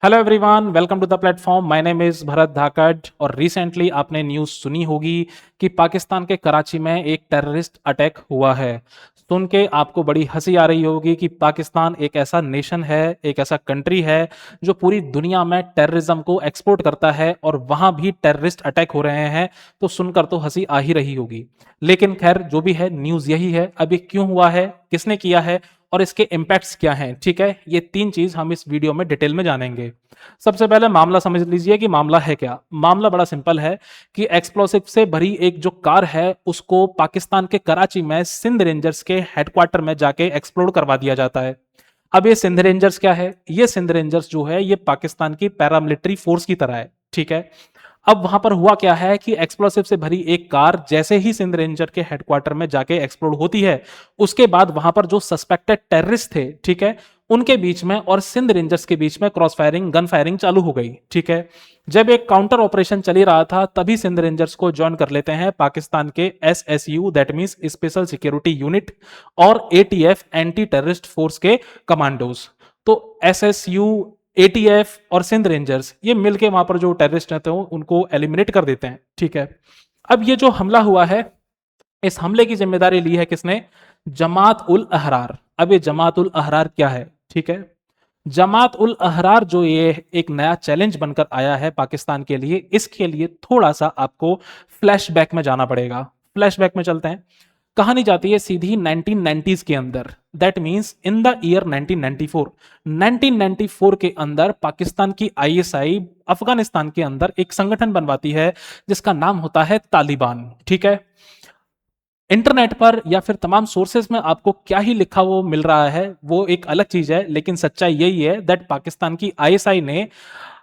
Hello everyone, welcome to the platform. My name is Bharat Dhakad और recently आपने news सुनी होगी कि पाकिस्तान के कराची में एक टेररिस्ट अटैक हुआ है। सुन के आपको बड़ी हंसी आ रही होगी कि पाकिस्तान एक ऐसा नेशन है, एक ऐसा कंट्री है जो पूरी दुनिया में टेररिज्म को एक्सपोर्ट करता है और वहां भी टेररिस्ट अटैक हो रहे हैं। तो सुनकर तो हंसी आ ही रही होगी, लेकिन खैर जो भी है, न्यूज़ यही है। अब ये क्यों हुआ है, किसने किया है और इसके इम्पैक्ट्स क्या हैं, ठीक है, ये तीन चीज हम इस वीडियो में डिटेल में जानेंगे। सबसे पहले मामला समझ लीजिए कि मामला है क्या। मामला बड़ा सिंपल है कि एक्सप्लोसिव से भरी एक जो कार है उसको पाकिस्तान के कराची में सिंध रेंजर्स के हेडक्वार्टर में जाके एक्सप्लोड करवा दिया जाता है। अब ये सिंध रेंजर्स क्या है? ये सिंध रेंजर्स जो है ये पाकिस्तान की पैरामिलिट्री फोर्स की तरह है, ठीक है। अब वहां पर हुआ क्या है कि एक्सप्लोसिव से भरी एक कार जैसे ही सिंध रेंजर के हेडक्वार्टर में जाके एक्सप्लोड होती है, उसके बाद वहां पर जो सस्पेक्टेड टेररिस्ट थे, ठीक है, उनके बीच में और सिंध रेंजर्स के बीच में क्रॉस फायरिंग, गन फायरिंग चालू हो गई, ठीक है। जब एक काउंटर ऑपरेशन चल ही रहा था तभी सिंध रेंजर्स को ज्वाइन कर लेते हैं पाकिस्तान के SSU, that means special security unit, और एटीएफ, एंटी टेररिस्ट फोर्स के कमांडोज। तो एसएसयू, एटीएफ और सिंध रेंजर्स ये मिलके वहां पर जो टेररिस्ट रहते हैं उनको एलिमिनेट कर देते हैं, ठीक है। अब ये जो हमला हुआ है, इस हमले की जिम्मेदारी ली है किसने? जमात उल अहरार। अब ये जमात उल अहरार क्या है, ठीक है। जमात उल अहरार जो ये एक नया चैलेंज बनकर आया है पाकिस्तान के लिए, इसके लिए थोड़ा सा आपको फ्लैशबैक में जाना पड़ेगा। फ्लैशबैक में चलते हैं। कहानी जाती है सीधी 1990s के अंदर, that means in the year 1994। 1994 के अंदर पाकिस्तान की आईएसआई अफगानिस्तान के अंदर एक संगठन बनवाती है जिसका नाम होता है तालिबान, ठीक है। इंटरनेट पर या फिर तमाम सोर्सेज में आपको क्या ही लिखा वो मिल रहा है वो एक अलग चीज है, लेकिन सच्चाई यही है दैट पाकिस्तान की आईएसआई ने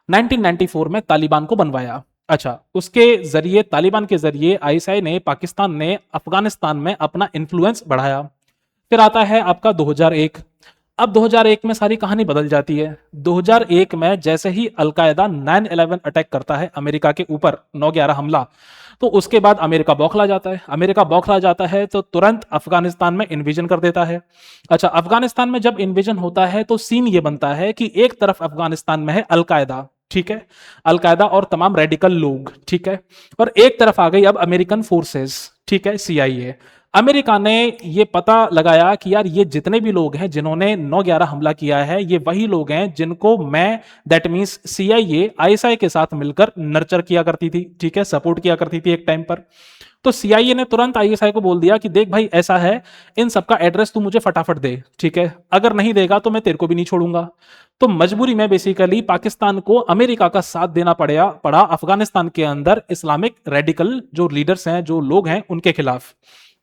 1994 में तालिबान को बनवाया। अच्छा, उसके जरिए, तालिबान के जरिए आईएसआई ने, पाकिस्तान ने अफगानिस्तान में अपना इन्फ्लुएंस बढ़ाया। फिर आता है आपका 2001। अब 2001 में सारी कहानी बदल जाती है। 2001 में जैसे ही अलकायदा 9/11 अटैक करता है अमेरिका के ऊपर, 9/11 हमला, तो उसके बाद अमेरिका बौखला जाता है। अमेरिका बौखला जाता है तो तुरंत अफगानिस्तान में इन्वेजन कर देता है। अच्छा, अफगानिस्तान में जब इन्वेजन होता है तो सीन ये बनता है कि एक तरफ अफगानिस्तान में है अलकायदा, ठीक है, अलकायदा और तमाम रेडिकल लोग, ठीक है, और एक तरफ आ गई अब अमेरिकन फोर्सेस, ठीक है, सीआईए। अमेरिका ने ये पता लगाया कि यार ये जितने भी लोग हैं जिन्होंने 9/11 हमला किया है ये वही लोग हैं जिनको मैं, दैट मींस सीआईए, आईएसआई के साथ मिलकर नर्चर किया करती थी, ठीक है, सपोर्ट किया करती थी एक टाइम पर। तो सीआईए ने तुरंत आईएसआई को बोल दिया कि देख भाई ऐसा है, इन सबका एड्रेस तू मुझे फटाफट दे, ठीक है, अगर नहीं देगा तो मैं तेरे को भी नहीं छोड़ूंगा। तो मजबूरी में बेसिकली पाकिस्तान को अमेरिका का साथ देना पड़ा अफगानिस्तान के अंदर इस्लामिक रेडिकल जो लीडर्स हैं, जो लोग हैं, उनके खिलाफ।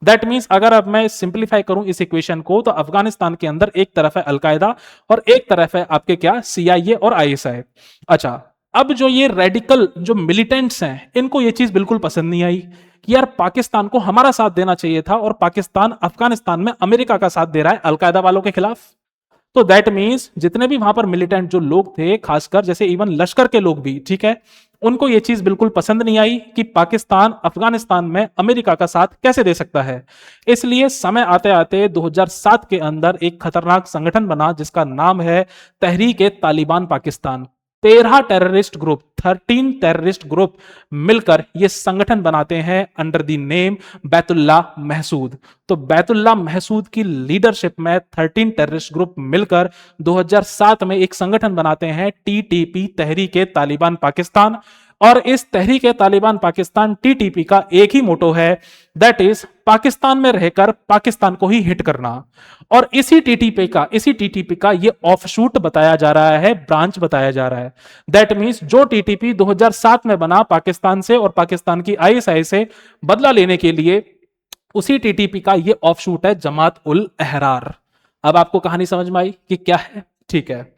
दैट मीन्स अगर अब मैं सिंप्लीफाई करूं इस इक्वेशन को तो अफगानिस्तान के अंदर एक तरफ है अलकायदा और एक तरफ है आपके क्या, सीआईए और आईएसआई। अच्छा, अब जो ये रेडिकल जो मिलिटेंट्स हैं इनको ये चीज बिल्कुल पसंद नहीं आई कि यार पाकिस्तान को हमारा साथ देना चाहिए था और पाकिस्तान अफगानिस्तान में अमेरिका का साथ दे रहा है अलकायदा वालों के खिलाफ। तो दैट मीन्स जितने भी वहां पर मिलिटेंट जो लोग थे, खासकर जैसे इवन लश्कर के लोग भी, ठीक है, उनको यह चीज बिल्कुल पसंद नहीं आई कि पाकिस्तान अफगानिस्तान में अमेरिका का साथ कैसे दे सकता है। इसलिए समय आते आते 2007 के अंदर एक खतरनाक संगठन बना जिसका नाम है तहरीक ए तालिबान पाकिस्तान। 13 टेररिस्ट ग्रुप मिलकर यह संगठन बनाते हैं under the name Baitullah Mehsud. तो बैतुल्ला महसूद की लीडरशिप में 13 टेररिस्ट ग्रुप मिलकर 2007 में एक संगठन बनाते हैं टीटीपी, तहरीक ए तालिबान पाकिस्तान। और इस तहरीक ए तालिबान पाकिस्तान टीटीपी का एक ही मोटो है, दैट इज पाकिस्तान में रहकर पाकिस्तान को ही हिट करना। और इसी टीटीपी का ये ऑफशूट बताया जा रहा है, ब्रांच बताया जा रहा है। दैट मींस जो टीटीपी 2007 में बना पाकिस्तान से और पाकिस्तान की आईएसआई से बदला लेने के लिए, उसी टीटीपी का ये ऑफशूट है जमात उल अहरार। अब आपको कहानी समझ में आई कि क्या है, ठीक है।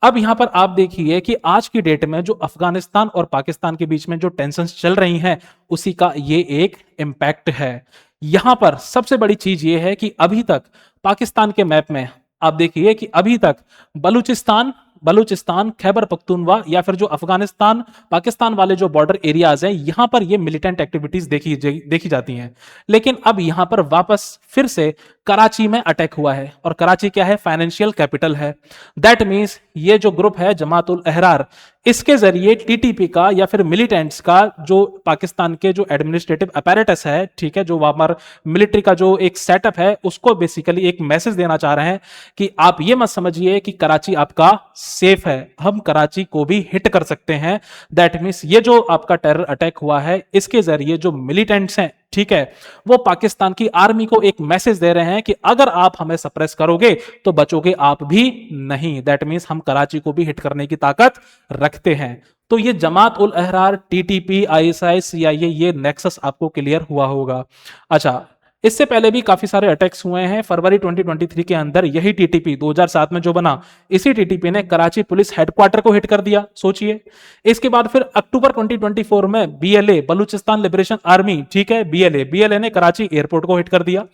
अब यहां पर आप देखिए कि आज की डेट में जो अफगानिस्तान और पाकिस्तान के बीच में जो टेंशन्स चल रही हैं उसी का ये एक इंपैक्ट है। यहां पर सबसे बड़ी चीज ये है कि अभी तक पाकिस्तान के मैप में आप देखिए कि अभी तक बलूचिस्तान बलूचिस्तान, खैबर पख्तूनवा या फिर जो अफगानिस्तान पाकिस्तान वाले जो बॉर्डर एरियाज हैं, यहां पर ये मिलिटेंट एक्टिविटीज देखी जाती हैं। लेकिन अब यहां पर वापस फिर से कराची में अटैक हुआ है, और कराची क्या है, फाइनेंशियल कैपिटल है। दैट मीन्स ये जो ग्रुप है जमात उल अहरार, इसके जरिए टीटीपी का या फिर मिलिटेंट्स का जो पाकिस्तान के जो एडमिनिस्ट्रेटिव अपैरेटस है, ठीक है, जो वहां पर मिलिट्री का जो एक सेटअप है, उसको बेसिकली एक मैसेज देना चाह रहे हैं कि आप ये मत समझिए कि कराची आपका सेफ है, हम कराची को भी हिट कर सकते हैं। दैट मीन्स ये जो आपका टेरर अटैक हुआ है, इसके जरिए जो मिलिटेंट्स हैं, ठीक है, वो पाकिस्तान की आर्मी को एक मैसेज दे रहे हैं कि अगर आप हमें सप्रेस करोगे तो बचोगे आप भी नहीं। दैट मीन्स हम कराची को भी हिट करने की ताकत रखते हैं। तो ये Jamaat ul Ahrar, TTP, ISI, CIA, ये नेक्सस आपको क्लियर हुआ होगा। अच्छा, इससे पहले भी काफी सारे अटैक्स हुए हैं। फरवरी 2023 के अंदर यही टीटीपी 2007 में जो बना, इसी टीटीपी ने कराची पुलिस हेडक्वार्टर को हिट कर दिया, सोचिए। इसके बाद फिर अक्टूबर 2024 में बीएलए, बलूचिस्तान लिबरेशन आर्मी, ठीक है, बीएलए ने कराची एयरपोर्ट को हिट कर दिया।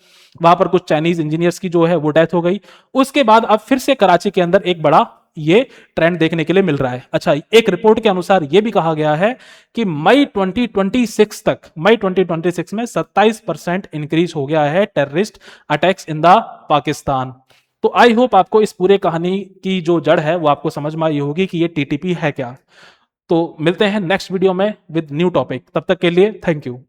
वहां पर कुछ चाइनीज इंजीनियर्स की जो है वो डेथ हो गई। उसके बाद अब फिर से कराची के अंदर एक बड़ा ये ट्रेंड देखने के लिए मिल रहा है। अच्छा, एक रिपोर्ट के अनुसार यह भी कहा गया है कि मई 2026 में 27% इंक्रीज हो गया है terrorist attacks in the Pakistan. तो आई होप आपको इस पूरे कहानी की जो जड़ है वो आपको समझ में आई होगी कि ये टीटीपी है क्या। तो मिलते हैं नेक्स्ट वीडियो में विद न्यू टॉपिक। तब तक के लिए थैंक यू।